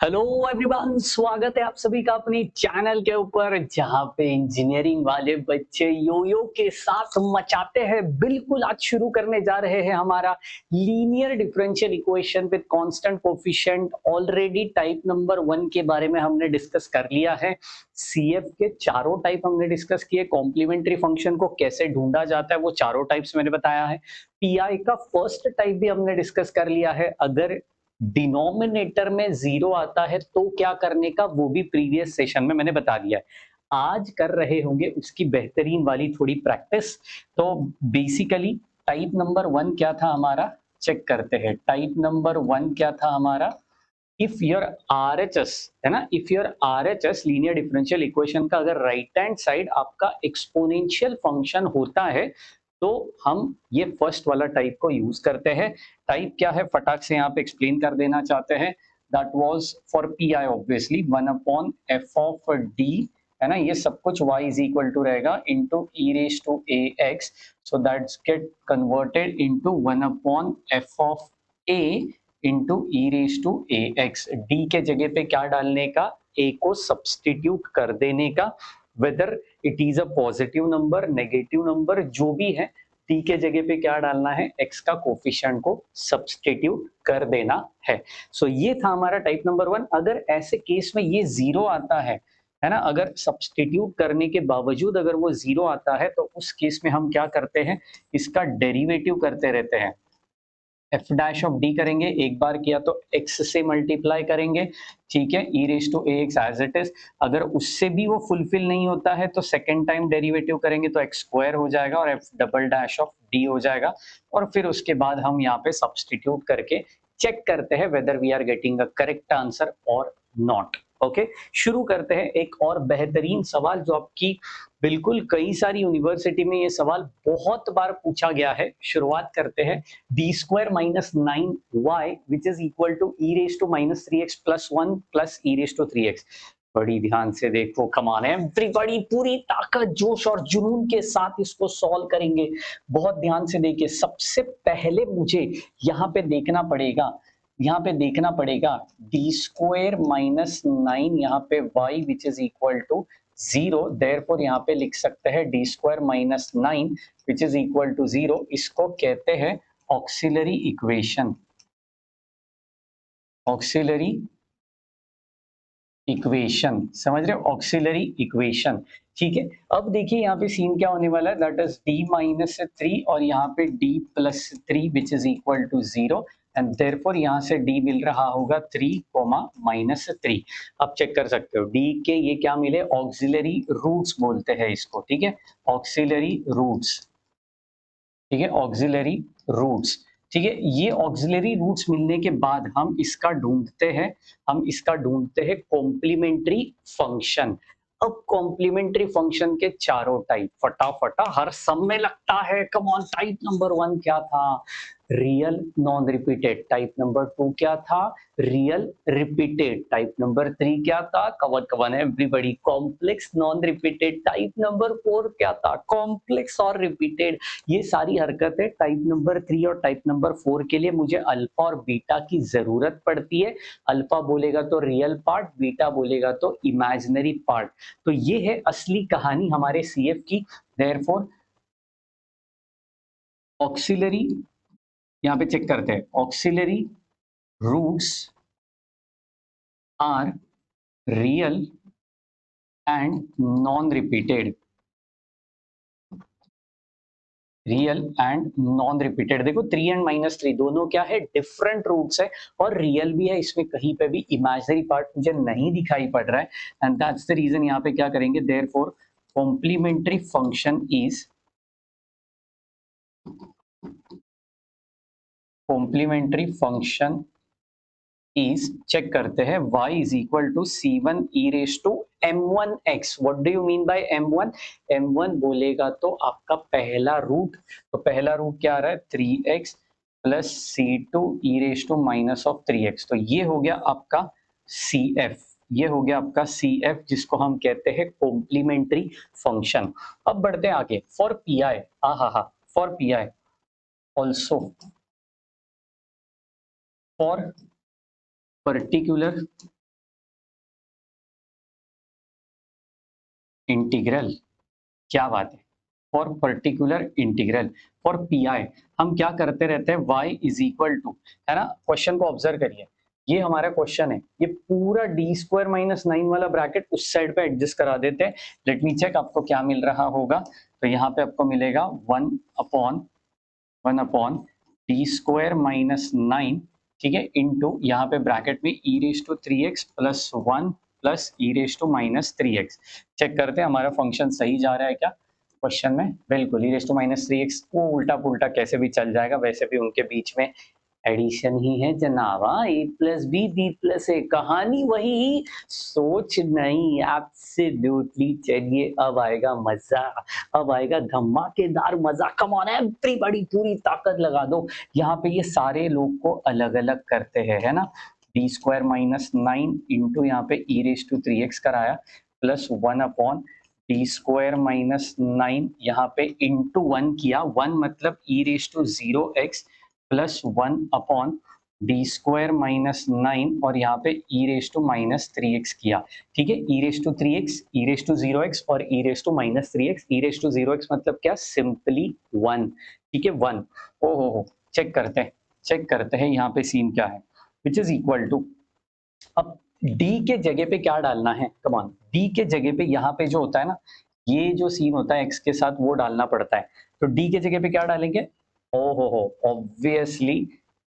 Hello everyone, स्वागत है आप सभी का अपने चैनल के ऊपर जहां पे इंजीनियरिंग वाले बच्चे योयो के साथ मचाते हैं। बिल्कुल, आज शुरू करने जा रहे हैं हमारा linear differential equation with constant coefficient. Already type number 1 के बारे में हमने डिस्कस कर लिया है। सीएफ के चारों टाइप हमने डिस्कस किए। कॉम्प्लीमेंट्री फंक्शन को कैसे ढूंढा जाता है वो चारों टाइप्स मैंने बताया है। पीआई का फर्स्ट टाइप भी हमने डिस्कस कर लिया है। अगर डिनोमिनेटर में जीरो आता है तो क्या करने का, वो भी प्रीवियस सेशन में मैंने बता दिया है। आज कर रहे होंगे उसकी बेहतरीन वाली थोड़ी प्रैक्टिस। तो बेसिकली टाइप नंबर 1 क्या था हमारा, चेक करते हैं। टाइप नंबर 1 क्या था हमारा, इफ योर आरएचएस है ना, if your RHS linear differential equation का अगर राइट हैंड साइड आपका एक्सपोनेंशियल फंक्शन होता है तो हम ये फर्स्ट वाला टाइप को यूज करते हैं। टाइप क्या है फटाक से यहाँ पे एक्सप्लेन कर देना चाहते हैं। That was for P I obviously 1/f(d) है ना। ये सब कुछ y इज इक्वल टू रहेगा into e raise to ax, so that's get converted into 1/f(a) into e raise to ax। d के जगह पे क्या डालने का, a को सब्स्टिट्यूट कर देने का। Whether it is a positive number, negative number, जो भी है, t के जगह पे क्या डालना है, x का कोफिशिएंट को सब्स्टिट्यूट कर देना है। सो ये था हमारा टाइप नंबर 1। अगर ऐसे केस में ये जीरो आता है ना, अगर सब्स्टिट्यूट करने के बावजूद अगर वो जीरो आता है तो उस केस में हम क्या करते हैं, इसका डेरिवेटिव करते रहते हैं। एफ डैश ऑफ डी करेंगे, एक बार किया तो एक्स से मल्टीप्लाई करेंगे, ठीक है, e raise to a x as it is. अगर उससे भी वो फुलफिल नहीं होता है तो सेकेंड टाइम डेरिवेटिव करेंगे तो एक्स स्क्वायर हो जाएगा और F double dash of D हो जाएगा। और फिर उसके बाद हम यहाँ पे सब्सटीट्यूट करके चेक करते हैं whether we are getting a correct answer और नॉट। ओके, शुरू करते हैं एक और बेहतरीन सवाल जो आपकी बिल्कुल कई सारी यूनिवर्सिटी में ये सवाल बहुत बार पूछा गया है। शुरुआत करते हैं। d square minus 9y which is equal to e raised to minus 3x plus 1 plus e raised to 3x। बड़ी ध्यान से देखो, कमाल है एवरीबॉडी, पूरी ताकत जोश और जुनून के साथ इसको सॉल्व करेंगे। बहुत ध्यान से देखिए, सबसे पहले मुझे यहाँ पे देखना पड़ेगा, यहाँ पे देखना पड़ेगा डी स्क्वायर माइनस 9 यहाँ पे y which is equal to 0, therefore यहाँ पे लिख सकते हैं D square minus 9 which is equal to 0। इसको कहते हैं ऑक्सिलरी इक्वेशन, ऑक्सिलरी इक्वेशन, समझ रहे हो, ऑक्सिलरी इक्वेशन। ठीक है, अब देखिए यहाँ पे सीन क्या होने वाला है, दैट इज d माइनस 3 और यहाँ पे d plus 3 which is equal to 0 and therefore यहाँ से d मिल रहा होगा 3 माइनस 3। अब चेक कर सकते हो d के ये क्या मिले, ऑक्सिलरी रूट्स बोलते हैं इसको, ठीक है, ऑक्सिलरी रूट्स, ठीक है, ऑक्सिलरी रूट्स। ठीक है, ये ऑक्सिलरी रूट्स मिलने के बाद हम इसका ढूंढते हैं, हम इसका ढूंढते हैं कॉम्प्लीमेंट्री फंक्शन। अब कॉम्प्लीमेंट्री फंक्शन के चारों टाइप फटाफटा हर सब में लगता है। कम ऑन, टाइप नंबर 1 क्या था, real non repeated. Type number 2 क्या था, रियल रिपीटेड। टाइप नंबर 3 क्या था, cover cover everybody, complex non repeated. Type number 4 क्या था, कॉम्प्लेक्स और रिपीटेड। ये सारी हरकतें टाइप नंबर 3 और टाइप नंबर 4 के लिए मुझे अल्फा और बीटा की जरूरत पड़ती है। अल्फा बोलेगा तो रियल पार्ट, बीटा बोलेगा तो इमेजिनरी पार्ट। तो ये है असली कहानी हमारे सीएफ की। देयरफॉर ऑक्सिलरी, यहाँ पे चेक करते हैं, auxiliary roots are real and non repeated, real and non repeated. देखो 3 एंड माइनस 3 दोनों क्या है, डिफरेंट रूट्स है और रियल भी है, इसमें कहीं पे भी इमेजिनरी पार्ट मुझे नहीं दिखाई पड़ रहा है एंड दैट्स द रीजन यहाँ पे क्या करेंगे, therefore complementary function is, complementary function is, check करते हैं, y is equal to c1 e raise to m1x। What do you mean by m1, m1 बोलेगा तो आपका पहला रूट, तो पहला रूट क्या आ रहा है 3x plus c2 e raise to minus of 3x। तो ये हो गया आपका cf, ये हो गया आपका cf जिसको हम कहते हैं कॉम्प्लीमेंट्री फंक्शन। अब बढ़ते हैं आगे, फॉर पी आई, हा, for P I also, for particular integral, क्या बात है, for particular integral for P आई हम क्या करते रहते हैं, y इज इक्वल टू, है ना, क्वेश्चन को ऑब्जर्व करिए, ये हमारा क्वेश्चन है, ये पूरा डी स्क्वायर माइनस 9 वाला ब्रैकेट उस साइड पे एडजस्ट करा देते हैं। लेट मी चेक आपको क्या मिल रहा होगा, तो यहाँ पे आपको मिलेगा 1 अपॉन डी स्क्वायर माइनस 9, ठीक है, इंटू यहाँ पे ब्रैकेट में e raise to 3x plus 1 plus E raise to minus 3x। Check करते हैं हमारा फंक्शन सही जा रहा है क्या क्वेश्चन में, बिल्कुल ई रेस टू माइनस 3x वो उल्टा पुल्टा कैसे भी चल जाएगा, वैसे भी उनके बीच में एडिशन ही है जनाबा, ए प्लस बी प्लस ए, कहानी वही, सोच नहीं, एब्सोल्युटली। चलिए अब आएगा मजा, अब आएगा धमाकेदार मजा, कम ऑन एवरीबॉडी, पूरी ताकत लगा दो। यहाँ पे ये सारे लोग को अलग अलग करते हैं, है ना, डी स्क्वायर माइनस 9 इंटू यहाँ पे ई रेस टू 3x कराया plus 1 upon D square minus 9 यहाँ पे इंटू 1 किया, 1 मतलब e raise to 0x plus 1 upon D square minus 9 और यहाँ पे ई रेस टू माइनस 3x किया, ठीक है, e raise to 3x, e raise to 0x और e raise to minus 3x, e raise to 0x मतलब क्या, सिंपली 1, ठीक है, 1। ओ हो, चेक करते हैं यहाँ पे सीन क्या है, विच इज इक्वल टू, अब d के जगह पे क्या डालना है, कम ऑन, d के जगह पे यहाँ पे जो होता है ना, ये जो सीन होता है x के साथ वो डालना पड़ता है, तो d के जगह पे क्या डालेंगे, ओ हो, ऑब्वियसली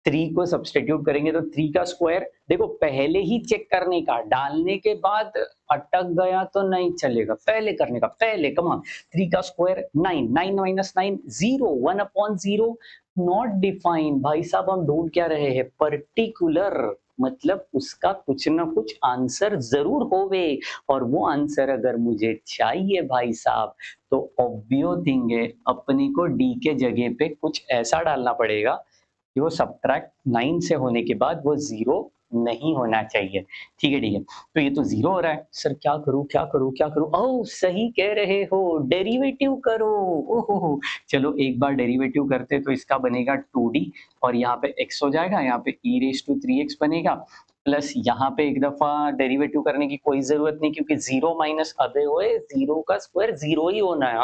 3 को सब्सटीट्यूट करेंगे तो 3 का स्क्वायर, देखो पहले ही चेक करने का, डालने के बाद अटक गया तो नहीं चलेगा, पहले करने का, पहले, कम ऑन, 3 का square 9, 9 minus 9 0, 1 upon 0 not defined, भाई साहब हम ढूंढ क्या रहे हैं, पर्टिकुलर, मतलब उसका कुछ ना कुछ आंसर जरूर होवे, और वो आंसर अगर मुझे चाहिए भाई साहब, तो ऑब्वियस थिंग है, अपने को डी के जगह पे कुछ ऐसा डालना पड़ेगा कि वो सब्ट्रैक्ट 9 से होने के बाद वो 0 नहीं होना चाहिए, ठीक है, ठीक है, तो ये तो 0 हो रहा है, सर क्या करूं, ओह सही कह रहे हो, डेरिवेटिव करो, ओहो, चलो एक बार डेरिवेटिव करते तो इसका बनेगा 2d और यहाँ पे x हो जाएगा, यहाँ पे e रेस टू 3x बनेगा, प्लस यहाँ पे एक दफा डेरिवेटिव करने की कोई जरूरत नहीं क्योंकि 0 माइनस, अबे ओए 0 का स्क्वायर 0 ही होना है,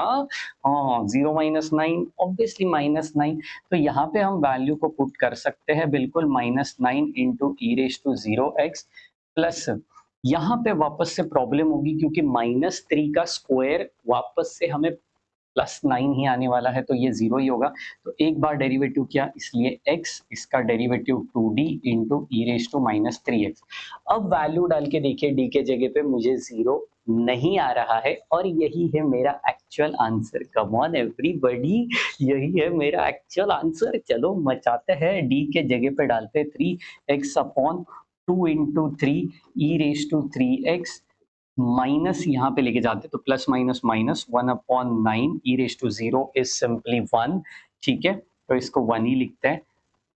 हाँ 0 माइनस 9 ऑब्वियसली माइनस 9, तो यहाँ पे हम वैल्यू को पुट कर सकते हैं बिल्कुल, minus 9 into E raise to 0x plus, यहाँ पे वापस से प्रॉब्लम होगी क्योंकि माइनस 3 का स्क्वायर वापस से हमें प्लस 9 ही आने वाला है, तो ये 0 ही होगा, तो एक बार डेरिवेटिव किया इसलिए x, इसका derivative 2d into E raise to minus 3x। अब वैल्यू डाल के देखिए d के जगह पे मुझे 0 नहीं आ रहा है और यही है मेरा actual answer, come on everybody, यही है मेरा एक्चुअल आंसर, चलो मचाते हैं, d के जगह पे डालते 3x upon 2 into 3 E raise to 3x minus यहाँ पे लेके जाते तो plus minus minus 1 upon 9 E raise to 0 is simply 1, ठीक है, तो इसको 1 ही लिखते हैं,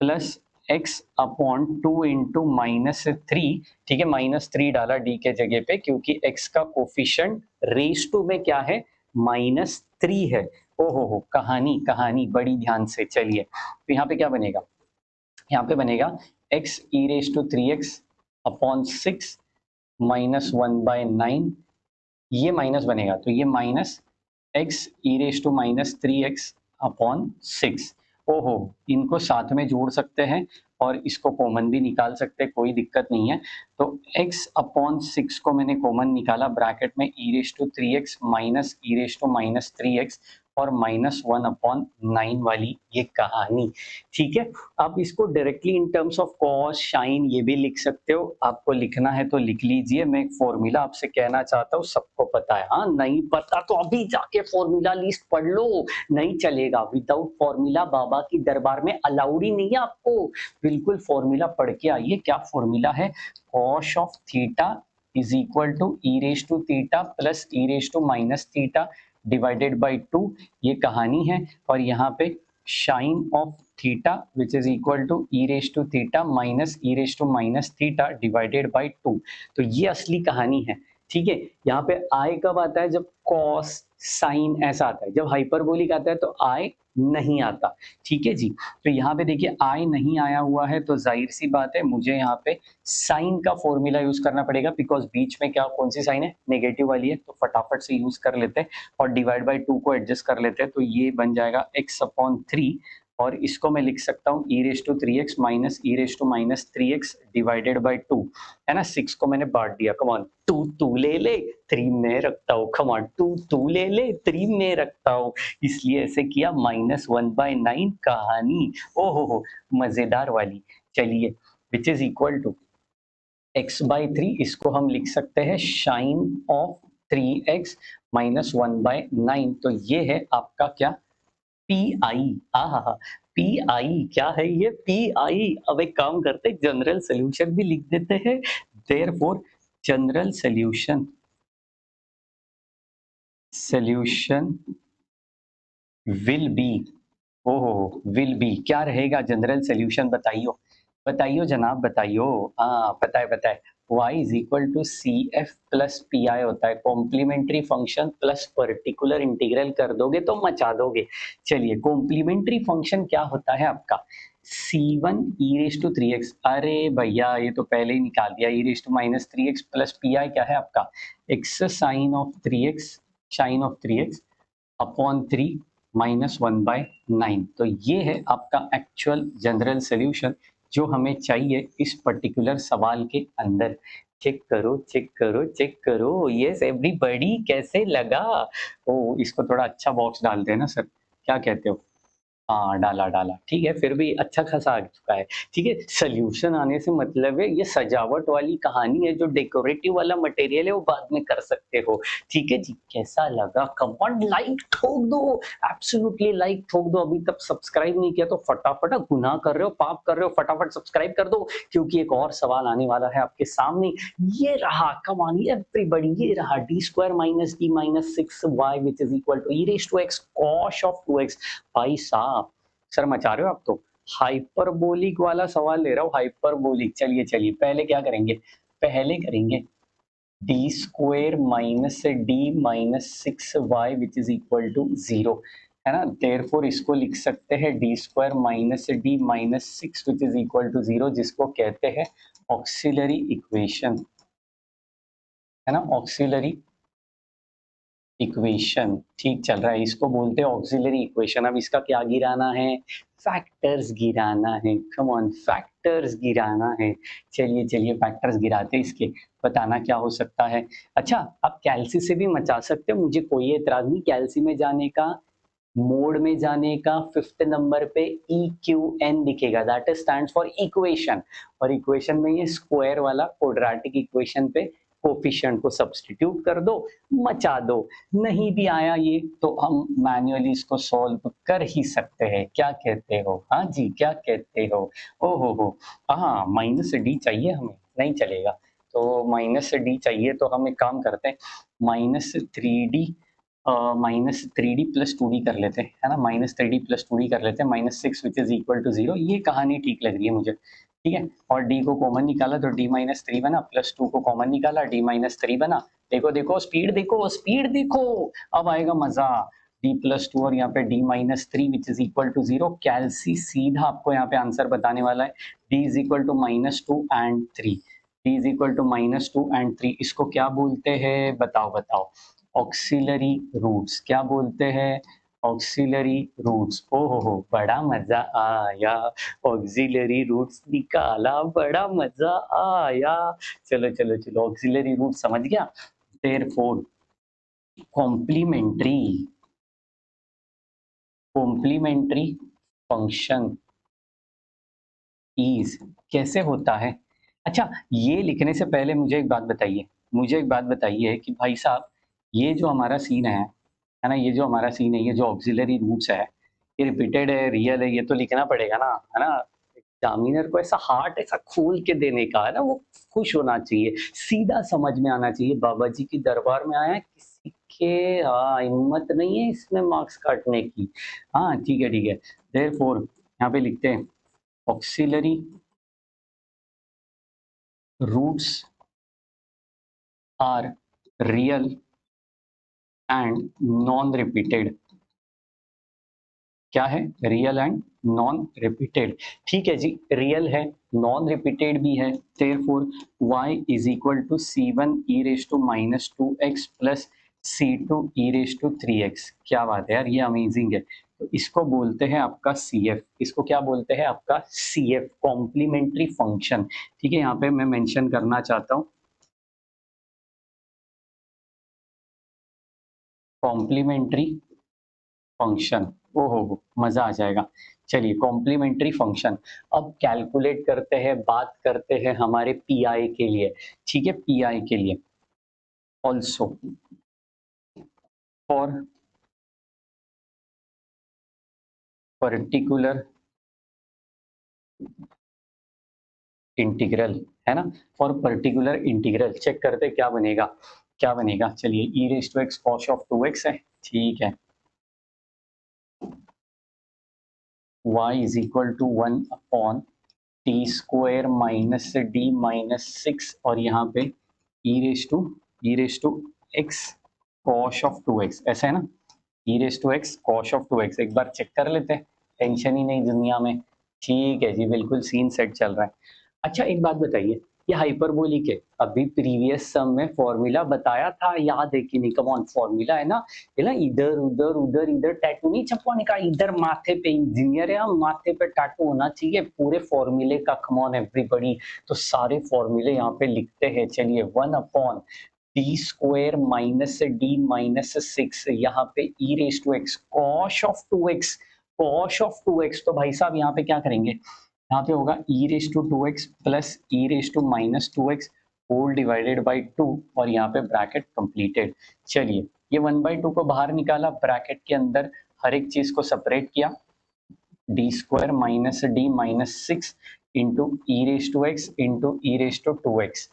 plus x upon 2 into minus 3, ठीक है, माइनस 3 डाला d के जगह पे क्योंकि x का कोफिशिएंट रेस टू में क्या है, माइनस 3 है। ओहो, कहानी बड़ी ध्यान से, चलिए तो यहाँ पे क्या बनेगा, यहाँ पे बनेगा x E raise to 3x upon 6 minus 1/9, ये माइनस बनेगा तो ये minus X E raise to minus 3x upon 6, ओहो, इनको साथ में जोड़ सकते हैं और इसको कॉमन भी निकाल सकते हैं, कोई दिक्कत नहीं है, तो x अपॉन 6 को मैंने कॉमन निकाला, ब्रैकेट में e raise to 3x minus E raise to minus 3x और माइनस 1 अपॉन 9 वाली ये कहानी, ठीक है। आप इसको directly in terms of cos sine ये भी लिख सकते हो, आपको लिखना है तो लिख लीजिए, मैं एक फॉर्मूला आपसे कहना चाहता हूँ, सबको पता है, हाँ नहीं पता तो अभी जाके फॉर्मूला लिस्ट पढ़ लो, नहीं चलेगा, विदाउट फॉर्मूला बाबा की दरबार में अलाउड ही नहीं है आपको, बिल्कुल फॉर्मूला पढ़ के आइए, क्या फॉर्मूला है, cos of theta is equal to E raise to theta plus E raise to minus theta divided by 2, ये कहानी है, और यहाँ पे sine of theta which is equal to E raise to theta minus E raise to minus theta divided by 2, तो ये असली कहानी है, ठीक है। यहाँ पे आई कब आता है, जब कॉस साइन ऐसा आता है, जब हाइपरबोलिक आता है तो आई नहीं आता। ठीक है जी। तो यहाँ पे देखिए आई नहीं आया हुआ है, तो जाहिर सी बात है मुझे यहाँ पे साइन का फॉर्मूला यूज करना पड़ेगा, बिकॉज बीच में क्या कौन सी साइन है, नेगेटिव वाली है, तो फटाफट से यूज कर लेते हैं और डिवाइड बाई 2 को एडजस्ट कर लेते हैं। तो ये बन जाएगा x/3 और इसको मैं लिख सकता हूँ e raise to 3x minus e raise to minus 3x divided by 2, है ना। 6 को मैंने बांट दिया, कमान तू ले ले 3 में रखता हूँ, कमान तू ले ले 3 में रखता हूँ, इसलिए ऐसे किया। -1/9 कहानी, हो मजेदार वाली। चलिए, विच इज इक्वल टू x/3, इसको हम लिख सकते हैं साइन ऑफ 3x माइनस 1/9। तो ये है आपका क्या, पी आई। हाँ, पी आई क्या है ये, पी आई। अब एक काम करते हैं, जनरल सोल्यूशन भी लिख देते हैं। Therefore general solution will be, ओहो, विल बी क्या रहेगा जनरल सोल्यूशन, बताइयो बताइयो जनाब बताइयो। हाँ पता है, y is equal to C F plus P I होता है, complementary function plus particular integral कर दोगे तो मचा दोगे। चलिए, कॉम्प्लीमेंट्री फंक्शन क्या होता है आपका, C1 e raise to 3x, अरे भैया ये तो पहले ही निकाल दिया, e raise to minus 3x plus P I क्या है आपका, x sign of 3x upon 3 -1/9। तो ये है आपका एक्चुअल जनरल सोल्यूशन जो हमें चाहिए इस पर्टिकुलर सवाल के अंदर। चेक करो चेक करो चेक करो, यस एवरीबॉडी, कैसे लगा। ओ, इसको थोड़ा अच्छा बॉक्स डाल देना सर, क्या कहते हो। हाँ, डाला, ठीक है, फिर भी अच्छा खासा आ चुका है। ठीक है, सॉल्यूशन आने से मतलब है ये सजावट वाली कहानी है, जो डेकोरेटिव वाला मटेरियल है वो बाद में कर सकते हो। ठीक है जी, कैसा लगा, कम ऑन लाइक ठोक दो, एब्सोल्युटली लाइक ठोक दो। अभी तक सब्सक्राइब नहीं किया तो फटाफट, गुनाह कर रहे हो, पाप कर रहे हो, फटाफट सब्सक्राइब कर दो, क्योंकि एक और सवाल आने वाला है आपके सामने। ये रहा, कम ऑन एवरीबॉडी, ये रहा d² minus d minus 6y which is equal to e raise to x cos of 2x। भाई साहब, सर मचा रहे हो आप तो। हाइपरबोलिक वाला सवाल ले रहा हूँ, हाइपरबोलिक। चलिए, पहले क्या करेंगे, पहले करेंगे d² minus d minus 6y which is equal to 0, है ना। देयरफॉर इसको लिख सकते हैं d² minus d minus 6 which is equal to 0, जिसको कहते हैं ऑक्सिलरी इक्वेशन, है ना, ऑक्सिलरी इक्वेशन। ठीक चल रहा है, इसको बोलते हैं ऑक्सिलरी इक्वेशन। अब इसका क्या गिराना है, फैक्टर्स गिराना है, कम ऑन फैक्टर्स गिराना है। चलिए फैक्टर्स गिराते हैं इसके, बताना क्या हो सकता है। अच्छा, आप कैल्सी से भी मचा सकते हो, मुझे कोई एतराज नहीं कैल्सी में जाने का। मोड में जाने का 5th नंबर पे EQN दिखेगा, दैट स्टैंड्स फॉर इक्वेशन, और इक्वेशन में ये स्क्वायर वाला क्वाड्रेटिक इक्वेशन पे कोफिशिएंट को सब्स्टिट्यूट कर दो, मचा दो। नहीं भी आया ये तो हम मैन्युअली इसको सॉल्व कर ही सकते हैं, क्या कहते हो, हाँ जी क्या कहते हो। हो, हाँ माइनस डी चाहिए हमें, नहीं चलेगा, तो माइनस डी चाहिए, तो हम एक काम करते हैं, -3D -3D प्लस 2D कर लेते हैं, है ना, -3D प्लस 2D कर लेते हैं, -6 विच इज इक्वल टू 0। ये कहानी ठीक लग रही है मुझे, ठीक है। और D को कॉमन निकाला तो D-3 बना, प्लस 2 को कॉमन निकाला D-3 बना। देखो स्पीड देखो, अब आएगा मजा। D+2 और यहाँ पे D-3 which is equal to 0। Calci सीधा आपको यहाँ पे आंसर बताने वाला है, D is equal to -2 and 3, D is equal to -2 and 3, इसको क्या बोलते हैं, बताओ। ऑक्सिलरी रूट्स, क्या बोलते हैं, ऑक्सिलरी रूट्स। हो, बड़ा मजा आया, ऑक्सिलरी रूट्स निकाला, बड़ा मजा आया। चलो, ऑक्सिलरी रूट समझ गया। देयरफॉर कॉम्प्लीमेंट्री फंक्शन इज कैसे होता है। अच्छा, ये लिखने से पहले मुझे एक बात बताइए कि भाई साहब, ये जो हमारा सीन है ना, ये जो हमारा सीन है, ये जो ऑक्सिलरी रूट्स है, ये रिपीटेड है, रियल है, ये तो लिखना पड़ेगा ना, है ना। एग्जामिनर को ऐसा हार्ट ऐसा खोल के देने का है ना, वो खुश होना चाहिए, सीधा समझ में आना चाहिए, बाबा जी की दरबार में आया है, किसी के हिम्मत नहीं है इसमें मार्क्स काटने की। हाँ ठीक है। देयरफॉर यहाँ पे लिखते हैं auxiliary roots are real and non repeated. क्या है? Real and non repeated. ठीक है जी, रियल है, नॉन रिपीटेड भी है, therefore y is equal to c1 e raise to minus 2x plus c2 e raise to 3x। क्या बात है यार, ये अमेजिंग है। तो इसको बोलते हैं आपका CF। इसको क्या बोलते हैं? आपका CF, कॉम्प्लीमेंट्री फंक्शन। ठीक है, यहाँ पे मैं मेंशन करना चाहता हूँ कॉम्प्लीमेंट्री फंक्शन। ओहो, मजा आ जाएगा। चलिए, कॉम्प्लीमेंट्री फंक्शन। अब कैलकुलेट करते हैं, बात करते हैं हमारे पीआई के लिए। ठीक है, पीआई के लिए ऑल्सो फॉर पर्टिकुलर इंटीग्रल, है ना? फॉर पर्टिकुलर इंटीग्रल चेक करते क्या बनेगा। क्या बनेगा? चलिए, e raise to x cos of 2x है। ठीक है, y is equal to 1 upon D square minus D minus 6, और यहाँ पे e raise to x cosh of 2x, ऐसा है ना? E raise to x cosh of 2x एक बार चेक कर लेते हैं, टेंशन ही नहीं दुनिया में। ठीक है जी, बिल्कुल सीन सेट चल रहा है। अच्छा, एक बात बताइए, ये हाइपरबोलिक है, अभी प्रीवियस सम में फॉर्मूला बताया था, याद है कि नहीं? कम ऑन, फॉर्मूला है ना, ये ना इधर उधर उधर इधर टैटू नहीं छपवाने का, इधर माथे पे, इंजीनियर है हम, माथे पे टैटू होना चाहिए पूरे फॉर्मूले का। कम ऑन एवरीबॉडी, तो सारे फॉर्मूले यहाँ पे लिखते हैं। चलिए, 1 upon D square minus D minus 6, यहाँ पे e raise to x cosh of 2x, cosh of 2x। तो भाई साहब यहाँ पे क्या करेंगे? यहाँ पे होगा e raise to 2x plus e raise to minus 2x whole divided by 2, और यहाँ पे ब्रैकेट कंप्लीटेड। चलिए, ये 1/2 को बाहर निकाला, ब्रैकेट के अंदर हर एक चीज को सेपरेट किया, D square minus D minus 6 into E raise to x into E raise to 2x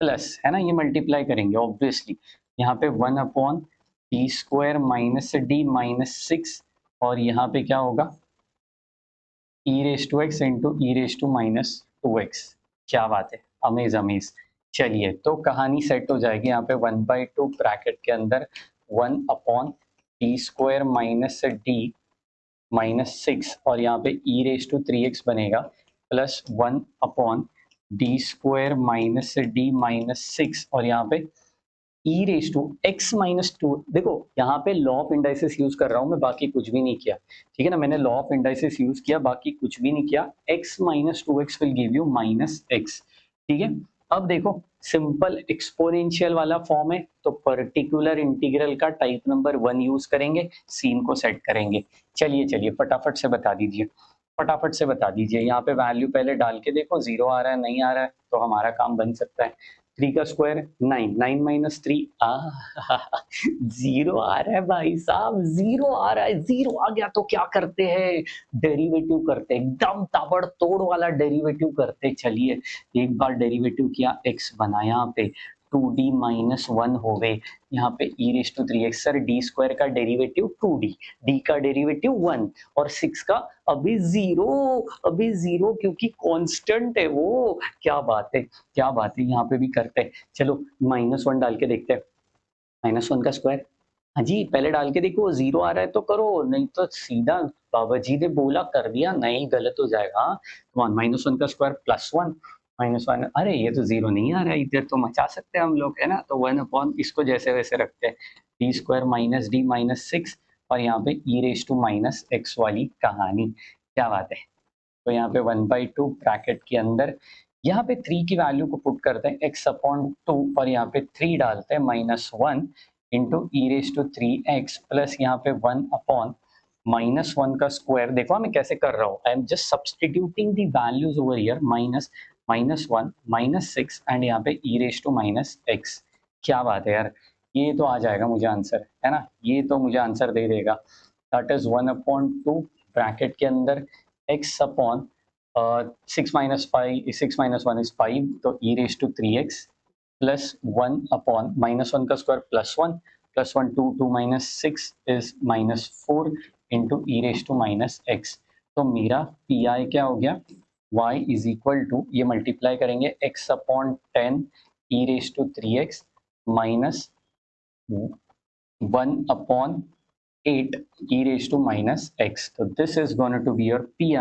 plus, है ना, ये मल्टीप्लाई करेंगे ऑब्वियसली, यहाँ पे 1 upon D square minus D minus 6, और यहाँ पे क्या होगा? E raise to x into E raise to minus 2x। क्या बात है, अमेज अमेज। चलिए, तो कहानी सेट हो जाएगी यहाँ पे 1/2 ब्रैकेट के अंदर 1 upon D square minus D minus 6, और यहाँ पे ई रेज टू 3x बनेगा plus 1 upon D square minus D minus 6, और यहाँ पे e raise to x minus 2। देखो, यहाँ पे लॉ ऑफ इंडाइसिस यूज कर रहा हूँ मैं, बाकी कुछ भी नहीं किया। ठीक है ना, मैंने लॉ ऑफ इंडाइसिस यूज किया, बाकी कुछ भी नहीं किया। X minus 2x will give you minus x. ठीक है, अब देखो, सिंपल एक्सपोनेंशियल वाला फॉर्म है, तो पर्टिकुलर इंटीग्रल का टाइप नंबर 1 यूज करेंगे, सीन को सेट करेंगे। चलिए चलिए, फटाफट से बता दीजिए, फटाफट से बता दीजिए। यहाँ पे वैल्यू पहले डाल के देखो, 0 आ रहा है नहीं आ रहा है, तो हमारा काम बन सकता है। 3 का स्क्वायर 9, 9 माइनस 3 जीरो आ रहा है भाई साहब, जीरो आ रहा है। जीरो आ गया तो क्या करते हैं? डेरिवेटिव करते हैं, एकदम ताबड़तोड़ वाला डेरिवेटिव करते हैं। चलिए, एक बार डेरिवेटिव किया, एक्स बना यहाँ पे 2d माइनस 1 हो गए, यहाँ पे e raise to 3x। Sir, D square का डेरिवेटिव 2d, डी का डेरिवेटिव 1, और 6 का अभी जीरो, अभी जीरो, क्योंकि कांस्टेंट है वो। क्या बात है, क्या बात है, यहाँ पे भी करते हैं। चलो, -1 डाल के देखते हैं, -1 का स्क्वायर। हाँ जी, पहले डाल के देखो, जीरो आ रहा है तो करो, नहीं तो सीधा बाबा जी ने बोला कर दिया, नहीं गलत हो जाएगा। -1 का स्क्वायर +1, -1, अरे ये तो जीरो नहीं आ रहा है इधर, तो मचा सकते हैं हम लोग, है ना? तो 1 अपॉन इसको जैसे वैसे रखते हैं, D square minus D minus 6, और यहाँ पे e raise to minus x वाली कहानी। क्या बात है। तो यहाँ पे 1/2 ब्रैकेट के अंदर, यहाँ पे 3 की वैल्यू को पुट करते हैं x अपॉन 2, और यहाँ पे 3 डालते हैं, -1 into E raise to 3x plus यहाँ पे 1 अपॉन -1 का स्क्वायर। देखो मैं कैसे कर रहा हूँ, I am just substituting the values over here, -1 -6 and यहाँ पे e raise to minus x. क्या बात है यार, ये तो आ जाएगा मुझे आंसर, है ना? ये तो मुझे आंसर दे देगा। दैट इज 1/2 ब्रैकेट के अंदर x अपॉन 6 माइनस 1 इज 5, तो e raise to 3x plus 1 upon -1 का square +1 +1 2 2 minus 6 is -4 into E raise to minus x. तो मेरा पी आई क्या हो गया? y इज इक्वल टू, ये मल्टीप्लाई करेंगे, x upon 10 e raise to 3x minus 1/8 e raised to minus x। तो this is going to be your P.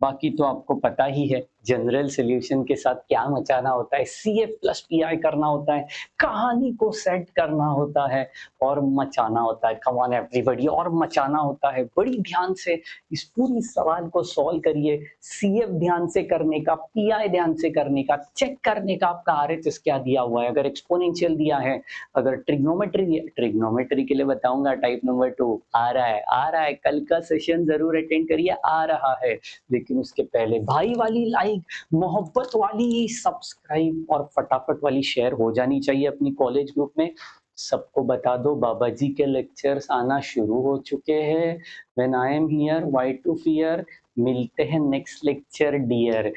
बाकी तो आपको पता ही है जनरल सॉल्यूशन के साथ क्या मचाना होता है, C F plus P I करना होता है, कहानी को सेट करना होता है और मचाना होता है। कम ऑन एवरीबॉडी, और मचाना होता है। बड़ी ध्यान से इस पूरी सवाल को सॉल्व करिए। सी एफ ध्यान से करने का, पी आई ध्यान से करने का, चेक करने का आपका आर एच एस क्या दिया हुआ है। अगर एक्सपोनेंशियल दिया है, अगर ट्रिग्नोमेट्री, ट्रिग्नोमेट्री के लिए बताऊंगा टाइप नंबर 2 आ रहा है, कल का सेशन जरूर अटेंड करिए, आ रहा है। लेकिन उसके पहले भाई वाली लाइक, मोहब्बत वाली सब्सक्राइब और फटाफट वाली शेयर हो जानी चाहिए अपनी कॉलेज ग्रुप में। सबको बता दो बाबा जी के लेक्चर्स आना शुरू हो चुके हैं। When I am here why to fear. मिलते हैं next lecture dear.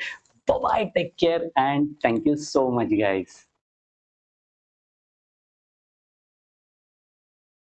Bye bye, take care and thank you so much guys.